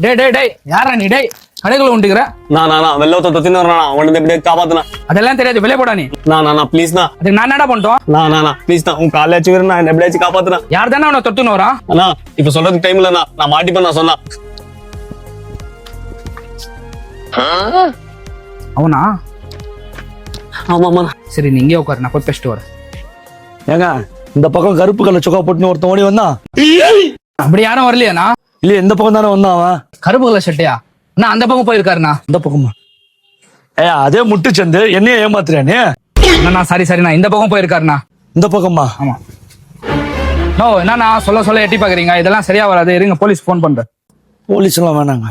டேய் டேய் டேய் யாரா நீ டேய் கடைக்குள்ள உண்டுக்கிற நான் வெளில தொத்தின்னு வரேன் அவனை எப்படியே காப்பாத்துனா அதெல்லாம் தெரியாது வெளியே போடா நீ நான் ப்ளீஸ் தான் அதுக்கு நான் என்னடா பண்ணிட்டோம் நான் ப்ளீஸ் தான் உன் காலைல வச்சு நான் எப்படியாச்சும் காப்பாத்துனா யார் தானே அவனை தொட்டுன்னு வரா அண்ணா இப்ப சொல்றதுக்கு டைம் இல்லண்ணா நான் மாட்டிப்பேன் நான் சொன்னா அவனா ஆமாம்மா சரி நீ இங்கே உட்காரு நான் போய் பேசிட்டு வரேன் ஏங்க இந்த பக்கம் கருப்பு கலர் சொக்கா போட்டுன்னு ஒருத்தன் ஓடி வந்தான். அப்படி யாரும் வரலையாண்ணா இல்லையே இந்த பக்கம் தானே வந்தான் அவன். கருப்பு கலர் சட்டையா அண்ணா அந்த பக்கம் போயிருக்காருண்ணா இந்த பக்கமா? அதே முட்டு சந்து என்னைய ஏமாத்துறியானே? அண்ணா சாரி இந்த பக்கம் போயிருக்காருண்ணா. இந்த பக்கமா? ஆமா. நோ என்னண்ணா சொல்ல எட்டி பாக்குறீங்க, இதெல்லாம் சரியா வராது, இருங்க போலீஸ் போன் பண்றேன். போலீஸ் எல்லாம் வேணாங்க.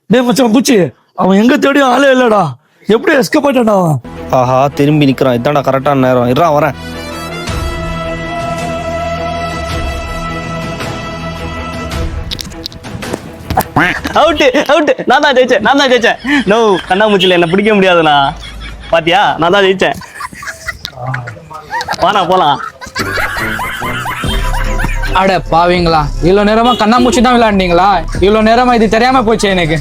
டேய் மச்சான் பூச்சி, அவன் எங்க தேடியும் ஆளே இல்லடா. எப்படி எஸ்கேப் ஆயிட்டான்டா அவன்? ஆஹா திரும்பி நிக்கிறான். இதான்டா கரெக்டான நேரம். இருறான் வரேன். அவுட் நான் தான் ஜெயிச்சேன். நோ கண்ணாமூச்சில என்ன பிடிக்க முடியாதுண்ணா. பாத்தியா நான் தான் ஜெயிச்சேன். வாண்ணா போலாம். அட பாவீங்களா, இவ்வளவு நேரமா கண்ணாமூச்சி தான் விளையாடுனீங்களா? இவ்வளவு நேரமா இது தெரியாம போச்சு எனக்கு.